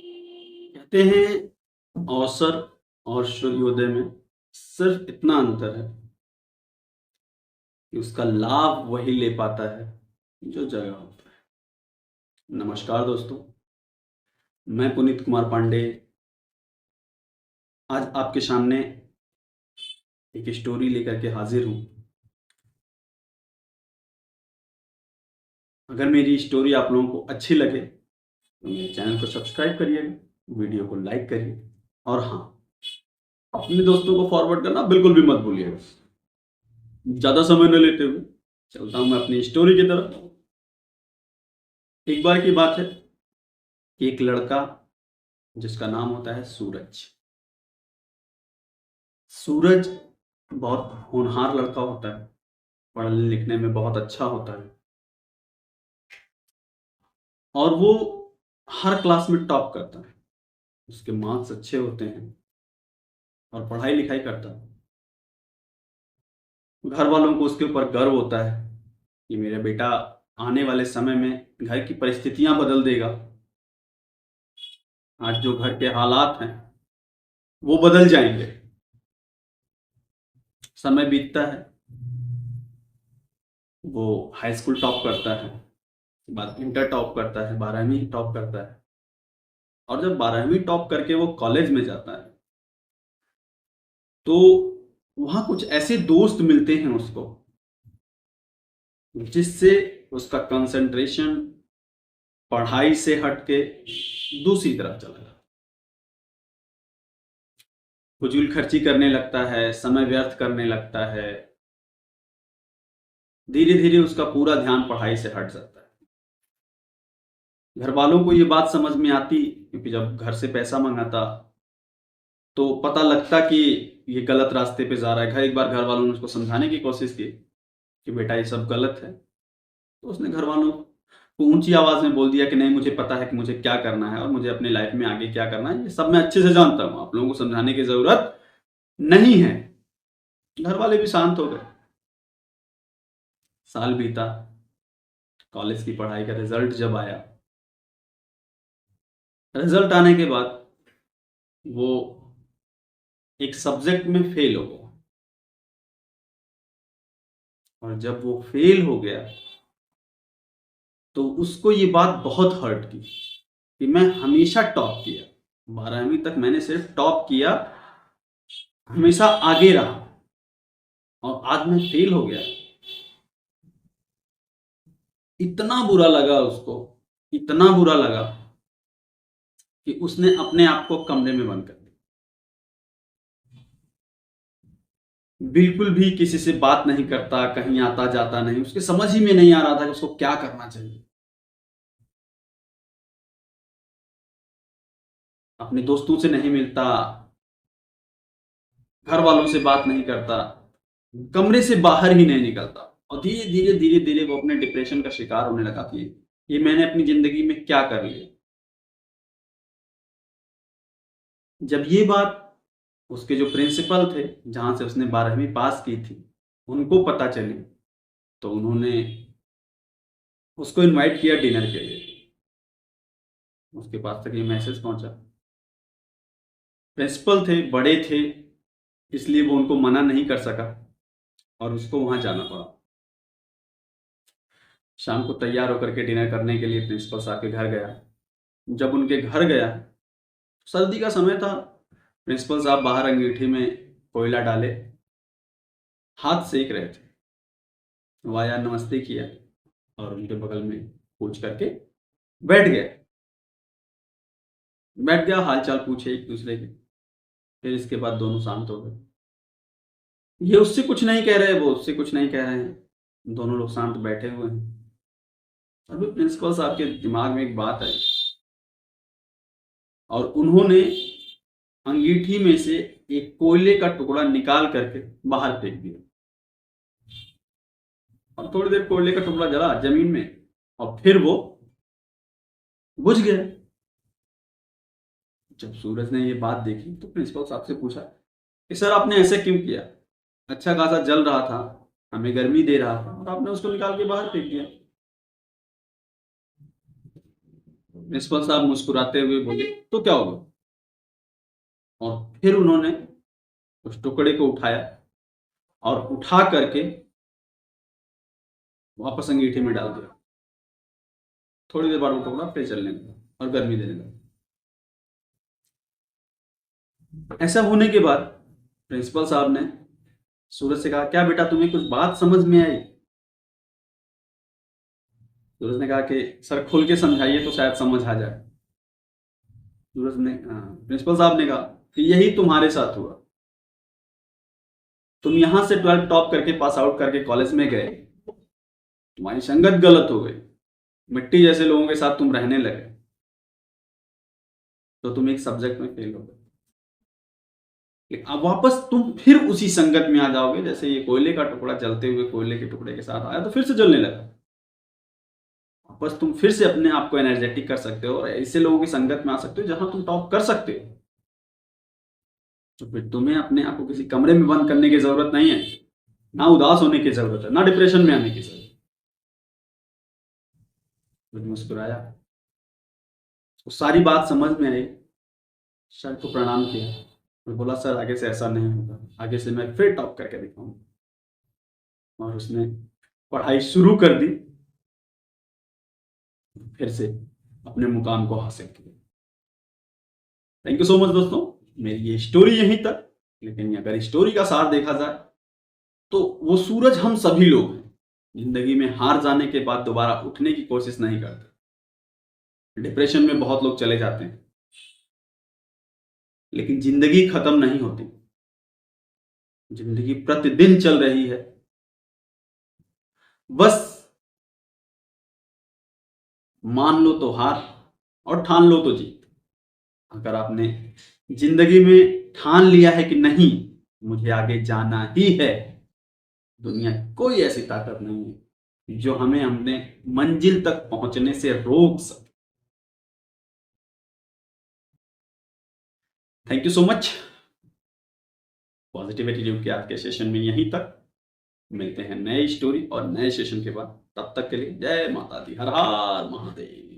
कहते हैं अवसर और सूर्योदय में सिर्फ इतना अंतर है कि उसका लाभ वही ले पाता है जो जगह होता है। नमस्कार दोस्तों, मैं पुनीत कुमार पांडे आज आपके सामने एक स्टोरी लेकर के हाजिर हूँ। अगर मेरी स्टोरी आप लोगों को अच्छी लगे तो मेरे चैनल को सब्सक्राइब करिएगा, वीडियो को लाइक करिए और हाँ, अपने दोस्तों को फॉरवर्ड करना बिल्कुल भी मत भूलिएगा। ज़्यादा समय न लेते हुए चलता हूँ मैं अपनी स्टोरी की तरफ। एक बार की बात है कि एक लड़का जिसका नाम होता है सूरज। सूरज बहुत होनहार लड़का होता है, पढ़ने लिखने में बहुत अच्छा होता है और वो हर क्लास में टॉप करता है। उसके मार्क्स अच्छे होते हैं और पढ़ाई लिखाई करता है। घर वालों को उसके ऊपर गर्व होता है कि मेरा बेटा आने वाले समय में घर की परिस्थितियां बदल देगा। आज जो घर के हालात हैं वो बदल जाएंगे। समय बीतता है, वो हाई स्कूल टॉप करता है, बाद इंटर टॉप करता है, 12वीं टॉप करता है और जब 12वीं टॉप करके वो कॉलेज में जाता है तो वहां कुछ ऐसे दोस्त मिलते हैं उसको जिससे उसका कंसंट्रेशन पढ़ाई से हटके दूसरी तरफ चला जाता है। फजूल खर्ची करने लगता है, समय व्यर्थ करने लगता है। धीरे धीरे उसका पूरा ध्यान पढ़ाई से हट जाता है। घर वालों को ये बात समझ में आती, क्योंकि जब घर से पैसा मंगाता तो पता लगता कि ये गलत रास्ते पे जा रहा है। एक बार घर वालों ने उसको समझाने की कोशिश की कि बेटा ये सब गलत है, तो उसने घर वालों को ऊंची आवाज में बोल दिया कि नहीं, मुझे पता है कि मुझे क्या करना है और मुझे अपने लाइफ में आगे क्या करना है, ये सब मैं अच्छे से जानता हूँ, आप लोगों को समझाने की जरूरत नहीं है। घर वाले भी शांत हो गए। साल बीता, कॉलेज की पढ़ाई का रिजल्ट जब आया, रिजल्ट आने के बाद वो एक सब्जेक्ट में फेल हो गया और जब वो फेल हो गया तो उसको ये बात बहुत हर्ट की कि मैं हमेशा टॉप किया, 12वीं तक मैंने सिर्फ टॉप किया, हमेशा आगे रहा और आज मैं फेल हो गया। इतना बुरा लगा उसको, इतना बुरा लगा कि उसने अपने आप को कमरे में बंद कर दिया। बिल्कुल भी किसी से बात नहीं करता, कहीं आता जाता नहीं। उसके समझ ही में नहीं आ रहा था कि उसको क्या करना चाहिए। अपने दोस्तों से नहीं मिलता, घर वालों से बात नहीं करता, कमरे से बाहर ही नहीं निकलता और धीरे धीरे धीरे धीरे वो अपने डिप्रेशन का शिकार होने लगा कि ये मैंने अपनी जिंदगी में क्या कर लिया। जब ये बात उसके जो प्रिंसिपल थे, जहां से उसने 12वीं पास की थी, उनको पता चली तो उन्होंने उसको इनवाइट किया डिनर के लिए। उसके पास तक ये मैसेज पहुंचा। प्रिंसिपल थे, बड़े थे, इसलिए वो उनको मना नहीं कर सका और उसको वहां जाना पड़ा। शाम को तैयार होकर के डिनर करने के लिए प्रिंसिपल साहब के घर गया। जब उनके घर गया, सर्दी का समय था, प्रिंसिपल साहब बाहर अंगीठी में कोयला डाले हाथ सेक रहे थे। वो आया, नमस्ते किया और उनके बगल में पूछ करके बैठ गया। हाल चाल पूछे एक दूसरे के। फिर इसके बाद दोनों शांत हो गए। ये उससे कुछ नहीं कह रहे, वो उससे कुछ नहीं कह रहे हैं, दोनों लोग शांत बैठे हुए हैं। अभी प्रिंसिपल साहब के दिमाग में एक बात आई और उन्होंने अंगीठी में से एक कोयले का टुकड़ा निकाल करके बाहर फेंक दिया और थोड़ी देर कोयले का टुकड़ा जला जमीन में और फिर वो बुझ गया। जब सूरज ने ये बात देखी तो प्रिंसिपल साहब से पूछा कि सर, आपने ऐसे क्यों किया? अच्छा खासा जल रहा था, हमें गर्मी दे रहा था और आपने उसको निकाल के बाहर फेंक दिया। प्रिंसिपल साहब मुस्कुराते हुए बोले, तो क्या होगा? और फिर उन्होंने उस टुकड़े को उठाया और उठा करके वापस अंगीठी में डाल दिया। थोड़ी देर बाद वो टुकड़ा फिर चलने लगा और गर्मी देने लगा। ऐसा होने के बाद प्रिंसिपल साहब ने सूरज से कहा, क्या बेटा तुम्हें कुछ बात समझ में आई? सूरज ने कहा कि सर खुल के समझाइए तो शायद समझ आ जाए। प्रिंसिपल साहब ने कहा कि यही तुम्हारे साथ हुआ। तुम यहां से 12 टॉप करके पास आउट करके कॉलेज में गए, तुम्हारी संगत गलत हो गई, मिट्टी जैसे लोगों के साथ तुम रहने लगे, तो तुम एक सब्जेक्ट में फेल हो गए। अब वापस तुम फिर उसी संगत में आ जाओगे, जैसे ये कोयले का टुकड़ा जलते हुए कोयले के टुकड़े के साथ आया तो फिर से जलने लगा। वापस तुम फिर से अपने आप को एनर्जेटिक कर सकते हो और ऐसे लोगों की संगत में आ सकते हो जहां तुम टॉप कर सकते हो। तो फिर तुम्हें अपने आप को किसी कमरे में बंद करने की जरूरत नहीं है, ना उदास होने की जरूरत है, ना डिप्रेशन में आने की जरूरत है। मुस्कुराया, तो सारी बात समझ में आई। सर को प्रणाम किया और बोला, सर आगे से ऐसा नहीं होगा, आगे से मैं फिर टॉप करके दिखाऊंगा। और उसने पढ़ाई शुरू कर दी, फिर से अपने मुकाम को हासिल किया। थैंक यू सो मच दोस्तों, मेरी ये स्टोरी यहीं तक। लेकिन अगर स्टोरी का सार देखा जाए तो वो सूरज हम सभी लोग हैं। जिंदगी में हार जाने के बाद दोबारा उठने की कोशिश नहीं करते। डिप्रेशन में बहुत लोग चले जाते हैं, लेकिन जिंदगी खत्म नहीं होती। जिंदगी प्रतिदिन चल रही है, बस मान लो तो हार और ठान लो तो जीत। अगर आपने जिंदगी में ठान लिया है कि नहीं मुझे आगे जाना ही है, दुनिया की कोई ऐसी ताकत नहीं है जो हमें अपने मंजिल तक पहुंचने से रोक सके। Thank you so much. Positivity tube के आज के सेशन में यहीं तक। मिलते हैं नई स्टोरी और नए सेशन के बाद। तब तक के लिए जय माता दी, हर हर महादेव।